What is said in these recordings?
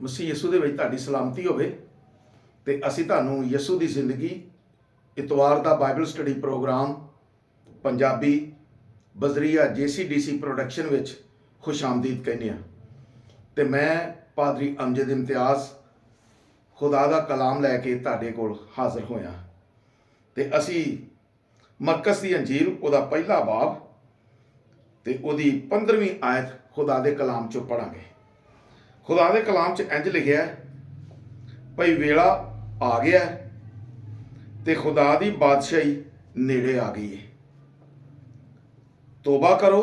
ਮਸੀਹ ਯਿਸੂ ਦੇ ਵਿੱਚ ਤੁਹਾਡੀ ਸਲਾਮਤੀ ਹੋਵੇ। ਤੇ ਅਸੀਂ ਤੁਹਾਨੂੰ ਯਿਸੂ ਦੀ ਜ਼ਿੰਦਗੀ ਇਤਵਾਰ ਦਾ ਬਾਈਬਲ ਸਟੱਡੀ ਪ੍ਰੋਗਰਾਮ ਪੰਜਾਬੀ ਬਜ਼ਰੀਆ JCDC ਪ੍ਰੋਡਕਸ਼ਨ ਵਿੱਚ ਖੁਸ਼ ਆਮਦੀਦ ਕਹਿੰਦੇ ਹਾਂ। ਤੇ ਮੈਂ ਪਾਦਰੀ ਅਮਜਦ ਇਮਤਿਆਜ਼ ਖੁਦਾ ਦਾ ਕਲਾਮ ਲੈ ਕੇ ਤੁਹਾਡੇ ਕੋਲ ਹਾਜ਼ਰ ਹੋਇਆ। ਤੇ ਅਸੀਂ ਮਰਕਸ ਦੀ ਅੰਜੀਲ ਉਹਦਾ ਪਹਿਲਾ ਬਾਬ ਤੇ ਉਹਦੀ 15ਵੀਂ ਆਇਤ ਖੁਦਾ ਦੇ ਕਲਾਮ ਚੋਂ ਪੜਾਂਗੇ। ਖੁਦਾ ਦੇ ਕਲਾਮ 'ਚ ਇੰਜ ਲਿਖਿਆ ਭਈ ਵੇਲਾ ਆ ਗਿਆ ਤੇ ਖੁਦਾ ਦੀ ਬਾਦਸ਼ਾਹੀ ਨੇੜੇ ਆ ਗਈ ਹੈ। ਤੋਬਾ ਕਰੋ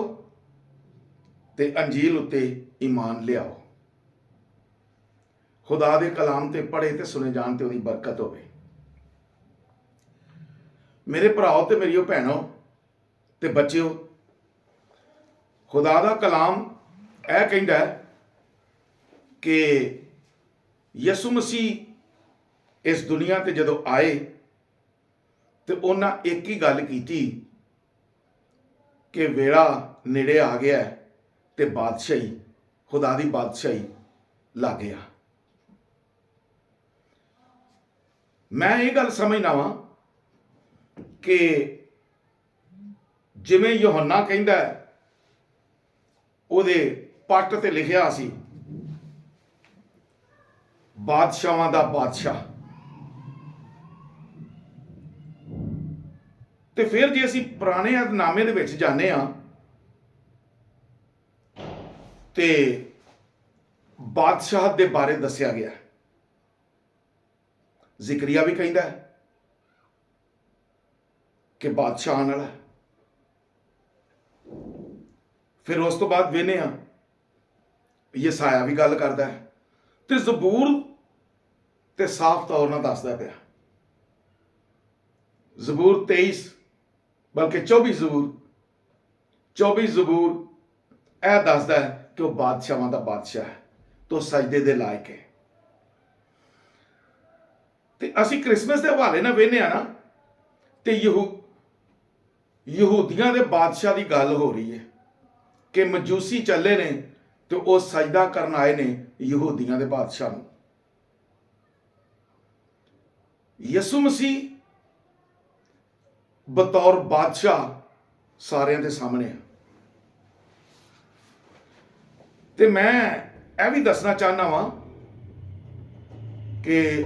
ਤੇ ਅੰਜੀਲ ਉੱਤੇ ਈਮਾਨ ਲਿਆਓ। ਖੁਦਾ ਦੇ ਕਲਾਮ ਤੇ ਪੜ੍ਹੇ ਤੇ ਸੁਣੇ ਜਾਣ ਤੇ ਉਹਦੀ ਬਰਕਤ ਹੋਵੇ। ਮੇਰੇ ਭਰਾਓ ਤੇ ਮੇਰੀਓ ਭੈਣੋ ਤੇ ਬੱਚਿਓ, ਖੁਦਾ ਦਾ ਕਲਾਮ ਇਹ ਕਹਿੰਦਾ ਕਿ ਯਿਸੂ ਮਸੀਹ ਇਸ ਦੁਨੀਆ ਤੇ ਜਦੋਂ ਆਏ ਤੇ ਉਹਨਾਂ ਇੱਕ ਹੀ ਗੱਲ ਕੀਤੀ ਕਿ ਵੇਲਾ ਨੇੜੇ ਆ ਗਿਆ ਤੇ ਬਾਦਸ਼ਾਹੀ, ਖੁਦਾ ਦੀ ਬਾਦਸ਼ਾਹੀ ਲੱਗ ਗਿਆ। ਮੈਂ ਇਹ ਗੱਲ ਸਮਝਦਾ ਵਾਂ ਕਿ ਜਿਵੇਂ ਯੋਹੰਨਾ ਕਹਿੰਦਾ ਉਹਦੇ ਪੱਟ ਤੇ ਲਿਖਿਆ ਸੀ ਬਾਦਸ਼ਾਹਾਂ ਦਾ ਬਾਦਸ਼ਾਹ, ਤੇ ਫਿਰ ਜੇ ਅਸੀਂ ਪੁਰਾਣੇ ਅਹਿਦਨਾਮੇ ਦੇ ਵਿੱਚ ਜਾਂਦੇ ਹਾਂ ਤੇ ਬਾਦਸ਼ਾਹ ਦੇ ਬਾਰੇ ਦੱਸਿਆ ਗਿਆ। ਜ਼ਿਕਰੀਆ ਵੀ ਕਹਿੰਦਾ ਕਿ ਬਾਦਸ਼ਾਹ ਆਉਣ ਵਾਲਾ। ਫਿਰ ਉਸ ਤੋਂ ਬਾਅਦ ਵੇਖਦੇ ਹਾਂ ਯਸਾਇਆ ਵੀ ਗੱਲ ਕਰਦਾ ਹੈ ਤੇ ਜ਼ਬੂਰ ਤੇ ਸਾਫ਼ ਤੌਰ ਨਾਲ ਦੱਸਦਾ ਪਿਆ। ਜ਼ਬੂਰ 23 ਬਲਕਿ 24 ਜ਼ਬੂਰ ਇਹ ਦੱਸਦਾ ਹੈ ਕਿ ਉਹ ਬਾਦਸ਼ਾਹਾਂ ਦਾ ਬਾਦਸ਼ਾਹ ਹੈ ਤੇ ਸਜਦੇ ਦੇ ਲਾਇਕ ਹੈ। ਤੇ ਅਸੀਂ ਕ੍ਰਿਸਮਸ ਦੇ ਹਵਾਲੇ ਨਾਲ ਵੇਖਦੇ ਆ ਨਾ ਤੇ ਯਹੂਦੀਆਂ ਦੇ ਬਾਦਸ਼ਾਹ ਦੀ ਗੱਲ ਹੋ ਰਹੀ ਹੈ ਕਿ ਮਜੂਸੀ ਚੱਲੇ ਨੇ ਤੇ ਉਹ ਸਜਦਾ ਕਰਨ ਆਏ ਨੇ ਯਹੂਦੀਆਂ ਦੇ ਬਾਦਸ਼ਾਹ ਨੂੰ। ਯਿਸੂ ਮਸੀਹ ਬਤੌਰ ਬਾਦਸ਼ਾਹ ਸਾਰਿਆਂ ਦੇ ਸਾਹਮਣੇ ਆ। ਤੇ ਮੈਂ ਇਹ ਵੀ ਦੱਸਣਾ ਚਾਹੁੰਦਾ ਵਾਂ ਕਿ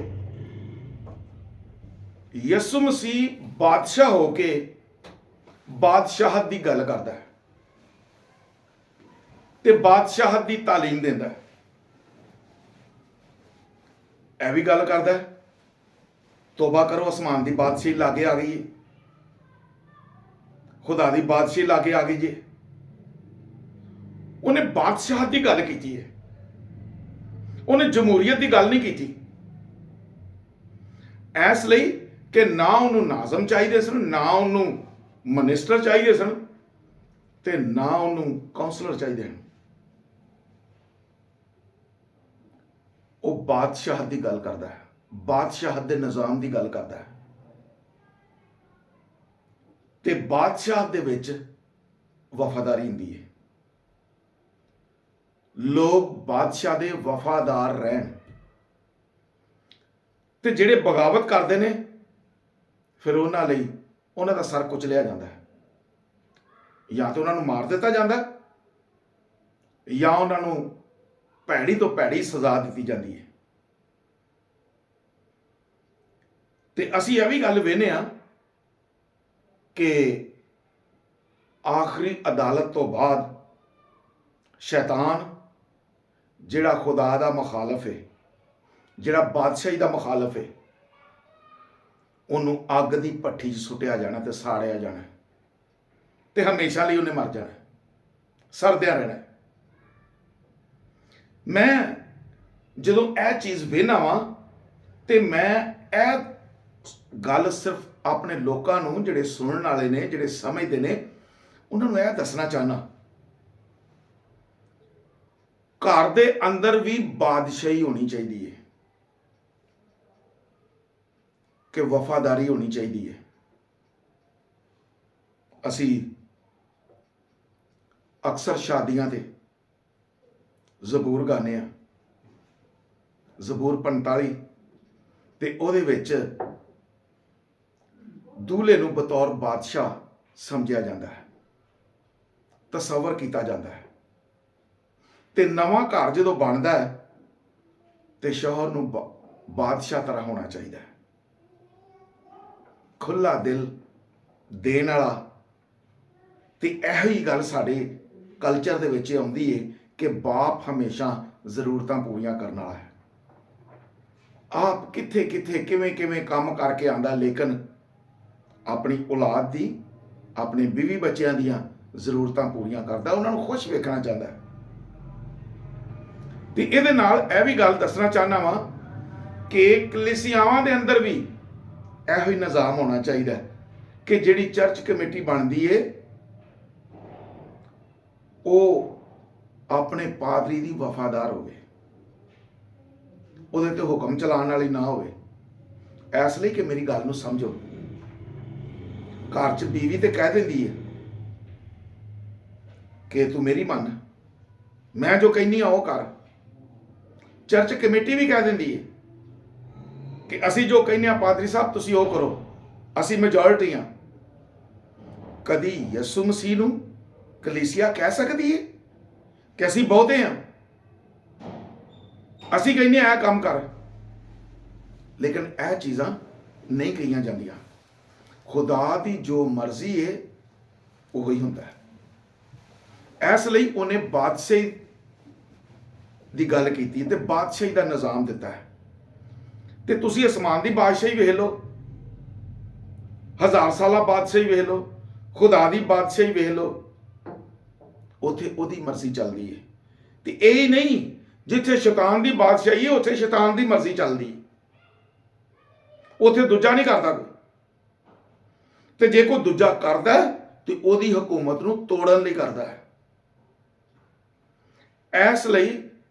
ਯਿਸੂ ਮਸੀਹ ਬਾਦਸ਼ਾਹ ਹੋ ਕੇ ਬਾਦਸ਼ਾਹਤ ਦੀ ਗੱਲ ਕਰਦਾ ਹੈ ਤੇ ਬਾਦਸ਼ਾਹਤ ਦੀ ਤਾਲੀਮ ਦਿੰਦਾ ਹੈ। ਇਹ ਵੀ ਗੱਲ ਕਰਦਾ ਹੈ ਤੋਬਾ ਕਰੋ, ਅਸਮਾਨ ਦੀ ਬਾਦਸ਼ਾਹੀ ਲਾਗੇ ਆ ਗਈ ਹੈ, ਖੁਦਾ ਦੀ ਬਾਦਸ਼ਾਹੀ ਲਾਗੇ ਆ ਗਈ ਜੇ। ਉਹਨੇ ਬਾਦਸ਼ਾਹਤ ਦੀ ਗੱਲ ਕੀਤੀ ਹੈ, ਉਹਨੇ ਜਮਹੂਰੀਅਤ ਦੀ ਗੱਲ ਨਹੀਂ ਕੀਤੀ। ਇਸ ਲਈ ਕਿ ਨਾ ਉਹਨੂੰ ਨਾਜ਼ਮ ਚਾਹੀਦੇ ਸਨ, ਨਾ ਉਹਨੂੰ ਮਨਿਸਟਰ ਚਾਹੀਦੇ ਸਨ ਤੇ ਨਾ ਉਹਨੂੰ ਕਾਉਂਸਲਰ ਚਾਹੀਦੇ ਹਨ। ਉਹ ਬਾਦਸ਼ਾਹਤ ਦੀ ਗੱਲ ਕਰਦਾ ਹੈ, ਬਾਦਸ਼ਾਹਤ ਦੇ ਨਿਜ਼ਾਮ ਦੀ ਗੱਲ ਕਰਦਾ ਹੈ। ਤੇ ਬਾਦਸ਼ਾਹਤ ਦੇ ਵਿੱਚ ਵਫਾਦਾਰੀ ਹੁੰਦੀ ਹੈ। ਲੋਕ ਬਾਦਸ਼ਾਹ ਦੇ ਵਫਾਦਾਰ ਰਹਿਣ ਤੇ ਜਿਹੜੇ ਬਗਾਵਤ ਕਰਦੇ ਨੇ ਫਿਰ ਉਹਨਾਂ ਲਈ ਉਹਨਾਂ ਦਾ ਸਰ ਕੁਚਲਿਆ ਜਾਂਦਾ ਹੈ। ਜਾਂ ਤਾਂ ਉਹਨਾਂ ਨੂੰ ਮਾਰ ਦਿੱਤਾ ਜਾਂਦਾ ਜਾਂ ਉਹਨਾਂ ਨੂੰ ਭੈੜੀ ਤੋਂ ਭੈੜੀ ਸਜ਼ਾ ਦਿੱਤੀ ਜਾਂਦੀ ਹੈ। ਤੇ ਅਸੀਂ ਇਹ ਵੀ ਗੱਲ ਵੇਖਦੇ ਹਾਂ ਕਿ ਆਖਰੀ ਅਦਾਲਤ ਤੋਂ ਬਾਅਦ ਸ਼ੈਤਾਨ ਜਿਹੜਾ ਖੁਦਾ ਦਾ ਮੁਖਾਲਫ ਹੈ, ਜਿਹੜਾ ਬਾਦਸ਼ਾਹੀ ਦਾ ਮੁਖਾਲਫ ਹੈ, ਉਹਨੂੰ ਅੱਗ ਦੀ ਭੱਠੀ 'ਚ ਸੁੱਟਿਆ ਜਾਣਾ ਤੇ ਸਾੜਿਆ ਜਾਣਾ ਤੇ ਹਮੇਸ਼ਾ ਲਈ ਉਹਨੇ ਮਰ ਜਾਣਾ, ਸਰਦਿਆਂ ਰਹਿਣਾ। ਮੈਂ ਜਦੋਂ ਇਹ ਚੀਜ਼ ਵੇਖਦਾ ਵਾਂ ਤੇ ਮੈਂ ਇਹ ਗੱਲ ਸਿਰਫ ਆਪਣੇ ਲੋਕਾਂ ਨੂੰ, ਜਿਹੜੇ ਸੁਣਨ ਵਾਲੇ ਨੇ, ਜਿਹੜੇ ਸਮਝਦੇ ਨੇ, ਉਹਨਾਂ ਨੂੰ ਇਹ ਦੱਸਣਾ ਚਾਹੁੰਦਾ ਘਰ ਦੇ ਅੰਦਰ ਵੀ ਬਾਦਸ਼ਾਹੀ ਹੋਣੀ ਚਾਹੀਦੀ ਹੈ ਕਿ ਵਫਾਦਾਰੀ ਹੋਣੀ ਚਾਹੀਦੀ ਹੈ। ਅਸੀਂ ਅਕਸਰ ਸ਼ਾਦੀਆਂ ਤੇ ਜ਼ਬੂਰ ਗਾਉਂਦੇ ਹਾਂ ਜ਼ਬੂਰ 45 ਤੇ ਉਹਦੇ ਵਿੱਚ ਦੂਲੇ ਨੂੰ ਬਤੌਰ ਬਾਦਸ਼ਾਹ ਸਮਝਿਆ ਜਾਂਦਾ ਹੈ, ਤਸੱਵਰ ਕੀਤਾ ਜਾਂਦਾ ਹੈ। ਤੇ ਨਵਾਂ ਘਰ ਜਦੋਂ ਬਣਦਾ ਹੈ ਤੇ ਸ਼ੌਹਰ ਨੂੰ ਬਾਦਸ਼ਾਹ ਤਰ੍ਹਾਂ ਹੋਣਾ ਚਾਹੀਦਾ ਹੈ, ਖੁੱਲਾ ਦਿਲ ਦੇਣ ਵਾਲਾ। ਤੇ ਇਹੋ ਹੀ ਗੱਲ ਸਾਡੇ ਕਲਚਰ ਦੇ ਵਿੱਚ ਆਉਂਦੀ ਹੈ ਕਿ ਬਾਪ ਹਮੇਸ਼ਾ ਜ਼ਰੂਰਤਾਂ ਪੂਰੀਆਂ ਕਰਨ ਵਾਲਾ ਹੈ। ਆਪ ਕਿੱਥੇ ਕਿੱਥੇ ਕਿਵੇਂ ਕਿਵੇਂ ਕੰਮ ਕਰਕੇ ਆਂਦਾ, ਲੇਕਿਨ ਆਪਣੀ ਔਲਾਦ ਦੀ, ਆਪਣੇ ਬੀਵੀ ਬੱਚਿਆਂ ਦੀਆਂ ਜ਼ਰੂਰਤਾਂ ਪੂਰੀਆਂ ਕਰਦਾ, ਉਹਨਾਂ ਨੂੰ ਖੁਸ਼ ਵੇਖਣਾ ਚਾਹੁੰਦਾ ਹੈ। ਤੇ ਇਹਦੇ ਨਾਲ ਇਹ ਵੀ ਗੱਲ ਦੱਸਣਾ ਚਾਹੁੰਦਾ ਵਾਂ ਕਿ ਕਲੀਸਿਆਵਾਂ ਦੇ ਅੰਦਰ ਵੀ ਇਹੋ ਹੀ ਨਿਜ਼ਾਮ ਹੋਣਾ ਚਾਹੀਦਾ ਕਿ ਜਿਹੜੀ ਚਰਚ ਕਮੇਟੀ ਬਣਦੀ ਏ ਉਹ ਆਪਣੇ ਪਾਦਰੀ ਦੀ ਵਫਾਦਾਰ ਹੋਵੇ, ਉਹਦੇ ਤੇ ਹੁਕਮ ਚਲਾਉਣ ਵਾਲੀ ਨਾ ਹੋਵੇ। ਇਸ ਲਈ ਕਿ ਮੇਰੀ ਗੱਲ ਨੂੰ ਸਮਝੋ, ਘਰ 'ਚ ਬੀਵੀ ਤੇ ਕਹਿ ਦਿੰਦੀ ਹੈ ਕਿ ਤੂੰ ਮੇਰੀ ਮੰਨ, ਮੈਂ ਜੋ ਕਹਿੰਦੀ ਆ ਉਹ ਕਰ। ਚਰਚ ਕਮੇਟੀ ਵੀ ਕਹਿ ਦਿੰਦੀ ਹੈ ਕਿ ਅਸੀਂ ਜੋ ਕਹਿੰਦੇ ਆ ਪਾਦਰੀ ਸਾਹਿਬ ਤੁਸੀਂ ਉਹ ਕਰੋ, ਅਸੀਂ ਮੈਜੋਰਿਟੀ ਆ। ਕਦੀ ਯਿਸੂ ਮਸੀਹ ਨੂੰ ਕਲੀਸਿਆ ਕਹਿ ਸਕਦੀ ਹੈ ਕਿ ਅਸੀਂ ਬਹੁਤੇ ਆ, ਅਸੀਂ ਕਹਿੰਦੇ ਆ ਇਹ ਕੰਮ ਕਰ? ਲੇਕਿਨ ਇਹ ਚੀਜ਼ਾਂ ਨਹੀਂ ਕਹੀਆਂ ਜਾਂਦੀਆਂ। ਖੁਦਾ ਦੀ ਜੋ ਮਰਜ਼ੀ ਹੈ ਉਹ ਹੀ ਹੁੰਦਾ ਹੈ। ਇਸ ਲਈ ਉਹਨੇ ਬਾਦਸ਼ਾਹੀ ਦੀ ਗੱਲ ਕੀਤੀ ਤੇ ਬਾਦਸ਼ਾਹੀ ਦਾ ਨਿਜ਼ਾਮ ਦਿੱਤਾ ਹੈ। ਤੇ ਤੁਸੀਂ ਅਸਮਾਨ ਦੀ ਬਾਦਸ਼ਾਹੀ ਵੇਖ ਲਓ, 1000 ਸਾਲਾ ਬਾਦਸ਼ਾਹੀ ਵੇਖ ਲਓ, ਖੁਦਾ ਦੀ ਬਾਦਸ਼ਾਹੀ ਵੇਖ ਲਓ, ਉੱਥੇ ਉਹਦੀ ਮਰਜ਼ੀ ਚੱਲਦੀ ਹੈ। ਤੇ ਇਹ ਨਹੀਂ ਜਿੱਥੇ ਸ਼ੈਤਾਨ ਦੀ ਬਾਦਸ਼ਾਹੀ ਹੈ ਉੱਥੇ ਸ਼ੈਤਾਨ ਦੀ ਮਰਜ਼ੀ ਚੱਲਦੀ ਹੈ, ਉੱਥੇ ਦੂਜਾ ਨਹੀਂ ਕਰਦਾ ਕੋਈ। ਤੇ ਜੇ ਕੋਈ ਦੂਜਾ ਕਰਦਾ ਤੇ ਉਹਦੀ ਹਕੂਮਤ ਨੂੰ ਤੋੜਨ ਲਈ ਕਰਦਾ ਹੈ। ਇਸ ਲਈ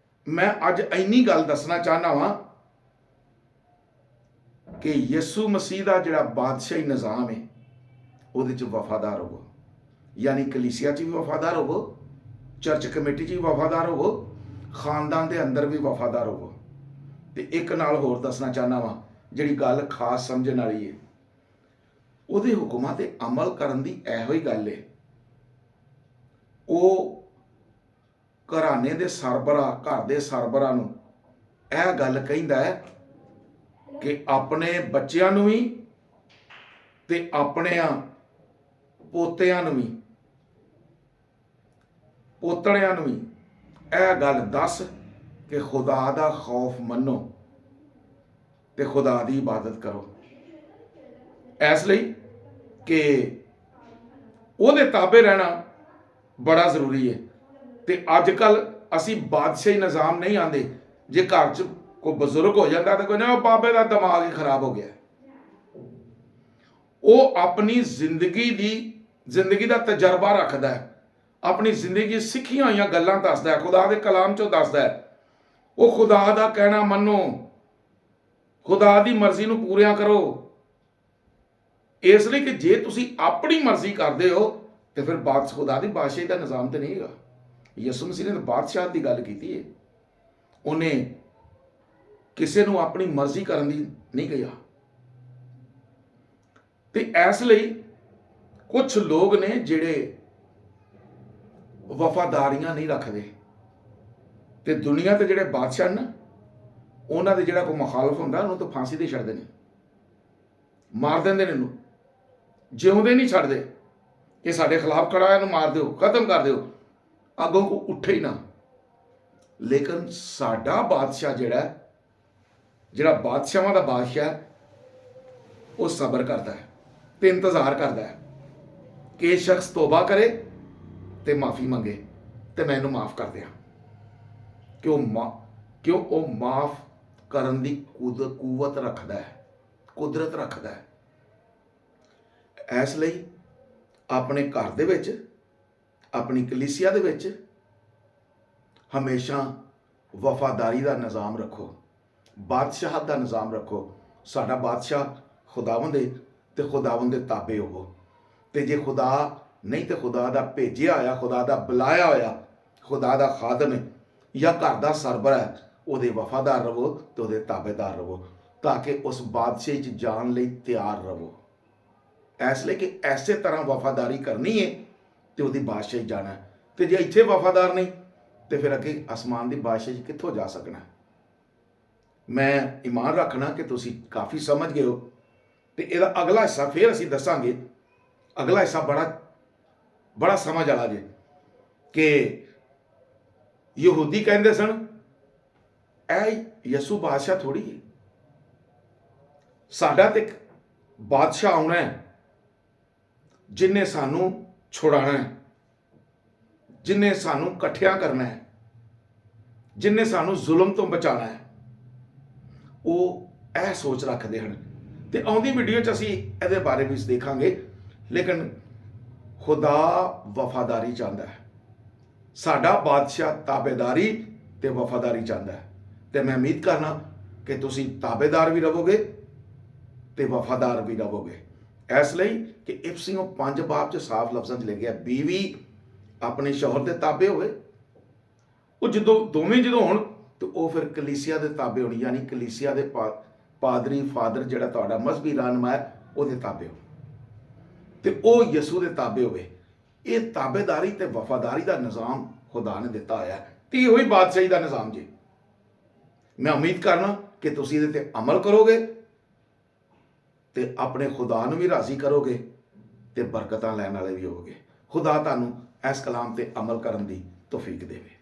ਮੈਂ ਅੱਜ ਇੰਨੀ ਗੱਲ ਦੱਸਣਾ ਚਾਹੁੰਦਾ ਵਾਂ ਕਿ ਯਿਸੂ ਮਸੀਹ ਦਾ ਜਿਹੜਾ ਬਾਦਸ਼ਾਹੀ ਨਿਜ਼ਾਮ ਹੈ ਉਹਦੇ 'ਚ ਵਫਾਦਾਰ ਹੋਵੋ, ਯਾਨੀ ਕਲੀਸਿਆ 'ਚ ਵੀ ਵਫਾਦਾਰ ਹੋਵੋ, ਚਰਚ ਕਮੇਟੀ 'ਚ ਵੀ ਵਫਾਦਾਰ ਹੋਵੋ, ਖਾਨਦਾਨ ਦੇ ਅੰਦਰ ਵੀ ਵਫਾਦਾਰ ਹੋਵੋ। ਤੇ ਇੱਕ ਨਾਲ ਹੋਰ ਦੱਸਣਾ ਚਾਹੁੰਦਾ ਵਾਂ ਜਿਹੜੀ ਗੱਲ ਖਾਸ ਸਮਝਣ ਵਾਲੀ ਹੈ, ਉਹਦੇ ਹੁਕਮਾਂ ਤੇ ਅਮਲ ਕਰਨ ਦੀ ਇਹੋ ਹੀ ਗੱਲ ਹੈ। ਉਹ ਘਰਾਣੇ ਦੇ ਸਰਬਰਾਹ, ਘਰ ਦੇ ਸਰਬਰਾਹ ਨੂੰ ਇਹ ਗੱਲ ਕਹਿੰਦਾ ਹੈ ਕਿ ਆਪਣੇ ਬੱਚਿਆਂ ਨੂੰ ਵੀ ਤੇ ਆਪਣਿਆਂ ਪੋਤਿਆਂ ਨੂੰ ਵੀ, ਪੋਤੜਿਆਂ ਨੂੰ ਵੀ ਇਹ ਗੱਲ ਦੱਸ ਕਿ ਖੁਦਾ ਦਾ ਖੌਫ ਮੰਨੋ ਤੇ ਖੁਦਾ ਦੀ ਇਬਾਦਤ ਕਰੋ। ਇਸ ਲਈ ਕਿ ਉਹਦੇ ਤਾਬੇ ਰਹਿਣਾ ਬੜਾ ਜ਼ਰੂਰੀ ਹੈ। ਤੇ ਅੱਜ ਕੱਲ ਅਸੀਂ ਬਾਦਸ਼ਾਹੀ ਨਿਜ਼ਾਮ ਨਹੀਂ ਆਂਦੇ। ਜੇ ਘਰ 'ਚ ਕੋਈ ਬਜ਼ੁਰਗ ਹੋ ਜਾਂਦਾ ਤਾਂ ਕੋਈ ਨਾ ਬਾਬੇ ਦਾ ਦਿਮਾਗ ਹੀ ਖਰਾਬ ਹੋ ਗਿਆ। ਉਹ ਆਪਣੀ ਜ਼ਿੰਦਗੀ ਦਾ ਤਜਰਬਾ ਰੱਖਦਾ ਹੈ, ਆਪਣੀ ਜ਼ਿੰਦਗੀ ਸਿੱਖੀਆਂ ਹੋਈਆਂ ਗੱਲਾਂ ਦੱਸਦਾ ਹੈ, ਖੁਦਾ ਦੇ ਕਲਾਮ 'ਚੋਂ ਦੱਸਦਾ ਹੈ। ਉਹ ਖੁਦਾ ਦਾ ਕਹਿਣਾ ਮੰਨੋ, ਖੁਦਾ ਦੀ ਮਰਜ਼ੀ ਨੂੰ ਪੂਰੀਆਂ ਕਰੋ। ਇਸ ਲਈ ਕਿ ਜੇ ਤੁਸੀਂ ਆਪਣੀ ਮਰਜ਼ੀ ਕਰਦੇ ਹੋ ਤੇ ਫਿਰ ਖੁਦਾ ਦੀ ਬਾਦਸ਼ਾਹੀ ਦਾ ਨਿਜ਼ਾਮ ਤੇ ਨਹੀਂ ਹੈਗਾ। ਯਿਸੂ ਮਸੀਹ ਨੇ ਬਾਦਸ਼ਾਹ ਦੀ ਗੱਲ ਕੀਤੀ ਹੈ, ਉਹਨੇ ਕਿਸੇ ਨੂੰ ਆਪਣੀ ਮਰਜ਼ੀ ਕਰਨ ਦੀ ਨਹੀਂ ਕਿਹਾ। ਤੇ ਇਸ ਲਈ ਕੁਝ ਲੋਕ ਨੇ ਜਿਹੜੇ ਵਫਾਦਾਰੀਆਂ ਨਹੀਂ ਰੱਖਦੇ ਤੇ ਦੁਨੀਆ ਤੇ ਜਿਹੜੇ ਬਾਦਸ਼ਾਹ ਨੇ ਉਹਨਾਂ ਦੇ ਜਿਹੜਾ ਕੋਈ ਮੁਖਾਲਫ ਹੁੰਦਾ ਉਹਨੂੰ ਤਾਂ ਫਾਂਸੀ ਤੇ ਛੱਡਦੇ ਨੇ, ਮਾਰ ਦਿੰਦੇ ਨੇ, ਇਹਨੂੰ ਜਿਉਂਦੇ ਨਹੀਂ ਛੱਡਦੇ ਕਿ ਸਾਡੇ ਖਿਲਾਫ ਖੜਾ ਇਹਨੂੰ ਮਾਰ ਦਿਓ, ਖਤਮ ਕਰ ਦਿਓ, ਅੱਗੋਂ ਕੋ ਉੱਠੇ ਹੀ ਨਾ। ਲੇਕਿਨ ਸਾਡਾ ਬਾਦਸ਼ਾਹ ਜਿਹੜਾ ਬਾਦਸ਼ਾਹਾਂ ਦਾ ਬਾਦਸ਼ਾਹ, ਉਹ ਸਬਰ ਕਰਦਾ ਹੈ ਤੇ ਇੰਤਜ਼ਾਰ ਕਰਦਾ ਹੈ ਕਿ ਇਹ ਸ਼ਖਸ ਤੋਬਾ ਕਰੇ ਤੇ ਮਾਫੀ ਮੰਗੇ ਤੇ ਮੈਂ ਇਹਨੂੰ ਮਾਫ ਕਰ ਦਿਆਂ। ਕਿਉਂ ਉਹ ਮਾਫ ਕਰਨ ਦੀ ਕੁਵਤ ਰੱਖਦਾ ਹੈ, ਕੁਦਰਤ ਰੱਖਦਾ ਹੈ। ਇਸ ਲਈ ਆਪਣੇ ਘਰ ਦੇ ਵਿੱਚ, ਆਪਣੀ ਕਲੀਸਿਆ ਦੇ ਵਿੱਚ ਹਮੇਸ਼ਾ ਵਫਾਦਾਰੀ ਦਾ ਨਿਜ਼ਾਮ ਰੱਖੋ, ਬਾਦਸ਼ਾਹਤ ਦਾ ਨਿਜ਼ਾਮ ਰੱਖੋ। ਸਾਡਾ ਬਾਦਸ਼ਾਹ ਖੁਦਾਵੰਦ ਹੈ ਤੇ ਖੁਦਾਵੰਦ ਦੇ ਤਾਬੇ ਹੋਵੋ। ਤੇ ਜੇ ਖੁਦਾ ਨਹੀਂ ਤੇ ਖੁਦਾ ਦਾ ਭੇਜਿਆ ਹੋਇਆ, ਖੁਦਾ ਦਾ ਬੁਲਾਇਆ ਹੋਇਆ, ਖੁਦਾ ਦਾ ਖਾਦਮ ਹੈ ਜਾਂ ਘਰ ਦਾ ਸਰਬਰਾਹ ਹੈ, ਉਹਦੇ ਵਫਾਦਾਰ ਰਹੋ ਤੇ ਉਹਦੇ ਤਾਬੇਦਾਰ ਰਹੋ, ਤਾਂ ਕਿ ਉਸ ਬਾਦਸ਼ਾਹੀ 'ਚ ਜਾਣ ਲਈ ਤਿਆਰ ਰਹੋ। ਇਸ ਲਈ ਕਿ ਐਸੇ ਤਰ੍ਹਾਂ ਵਫਾਦਾਰੀ ਕਰਨੀ ਹੈ ਤੇ ਉਹਦੀ ਬਾਦਸ਼ਾਹੀ ਜਾਣਾ ਹੈ। ਤੇ ਜੇ ਇੱਥੇ ਵਫਾਦਾਰ ਨਹੀਂ ਤੇ ਫਿਰ ਅੱਗੇ ਅਸਮਾਨ ਦੀ ਬਾਦਸ਼ਾਹੀ 'ਚ ਕਿੱਥੋਂ ਜਾ ਸਕਣਾ। ਮੈਂ ਈਮਾਨ ਰੱਖਣਾ ਕਿ ਤੁਸੀਂ ਕਾਫੀ ਸਮਝ ਗਏ ਹੋ, ਤੇ ਇਹਦਾ ਅਗਲਾ ਹਿੱਸਾ ਫਿਰ ਅਸੀਂ ਦੱਸਾਂਗੇ। ਅਗਲਾ ਹਿੱਸਾ ਬੜਾ ਸਮਝ ਵਾਲਾ ਜੇ, ਕਿ ਯਹੂਦੀ ਕਹਿੰਦੇ ਸਨ ਇਹ ਯਿਸੂ ਬਾਦਸ਼ਾਹ ਥੋੜੀ ਹੈ, ਸਾਡਾ ਤੇ ਇੱਕ ਬਾਦਸ਼ਾਹ ਆਉਣਾ ਹੈ ਜਿਨੇ ਸਾਨੂੰ ਛੁਡਾਣਾ ਹੈ, ਜਿਨੇ ਸਾਨੂੰ ਇਕੱਠਿਆਂ ਕਰਨਾ ਹੈ, ਜਿਨੇ ਸਾਨੂੰ ਜ਼ੁਲਮ ਤੋਂ ਬਚਾਉਣਾ ਹੈ। ਉਹ ਇਹ ਸੋਚ ਰੱਖਦੇ ਹਨ, ਤੇ ਆਉਂਦੀ ਵੀਡੀਓ 'ਚ ਅਸੀਂ ਇਹਦੇ ਬਾਰੇ ਵੀ ਦੇਖਾਂਗੇ। ਲੇਕਿਨ ਖੁਦਾ ਵਫਾਦਾਰੀ ਚਾਹੁੰਦਾ ਹੈ, ਸਾਡਾ ਬਾਦਸ਼ਾਹ ਤਾਬੇਦਾਰੀ ਤੇ ਵਫਾਦਾਰੀ ਚਾਹੁੰਦਾ ਹੈ। ਤੇ ਮੈਂ ਉਮੀਦ ਕਰਨਾ ਕਿ ਤੁਸੀਂ ਤਾਬੇਦਾਰ ਵੀ ਰਹੋਗੇ ਤੇ ਵਫਾਦਾਰ ਵੀ ਰਹੋਗੇ। ਇਸ ਲਈ ਕਿ ਇਫਸੀਓਂ 5 ਬਾਬ 'ਚ ਸਾਫ਼ ਲਫ਼ਜ਼ਾਂ 'ਚ ਲਿਖਿਆ, ਬੀਵੀ ਆਪਣੇ ਸ਼ੌਹਰ ਦੇ ਤਾਬੇ ਹੋਵੇ। ਉਹ ਜਦੋਂ ਦੋਵੇਂ ਹੋਣ ਤੇ ਉਹ ਫਿਰ ਕਲੀਸਿਆ ਦੇ ਤਾਬੇ ਹੋਣੀ, ਯਾਨੀ ਕਲੀਸਿਆ ਦੇ ਪਾਦਰੀ ਫਾਦਰ ਜਿਹੜਾ ਤੁਹਾਡਾ ਮਜ਼ਹਬੀ ਰਹਿਨੁਮਾ ਹੈ ਉਹਦੇ ਤਾਬੇ ਹੋ, ਤੇ ਉਹ ਯਿਸੂ ਦੇ ਤਾਬੇ ਹੋਵੇ। ਇਹ ਤਾਬੇਦਾਰੀ ਤੇ ਵਫਾਦਾਰੀ ਦਾ ਨਿਜ਼ਾਮ ਖੁਦਾ ਨੇ ਦਿੱਤਾ ਹੋਇਆ, ਤੇ ਇਹੋ ਹੀ ਬਾਦਸ਼ਾਹੀ ਦਾ ਨਿਜ਼ਾਮ ਜੀ। ਮੈਂ ਉਮੀਦ ਕਰਨਾ ਕਿ ਤੁਸੀਂ ਇਹਦੇ ਤੇ ਅਮਲ ਕਰੋਗੇ ਤੇ ਆਪਣੇ ਖੁਦਾ ਨੂੰ ਵੀ ਰਾਜ਼ੀ ਕਰੋਗੇ ਤੇ ਬਰਕਤਾਂ ਲੈਣ ਵਾਲੇ ਵੀ ਹੋਵੋਗੇ। ਖੁਦਾ ਤੁਹਾਨੂੰ ਇਸ ਕਲਾਮ ਤੇ ਅਮਲ ਕਰਨ ਦੀ ਤੌਫੀਕ ਦੇਵੇ।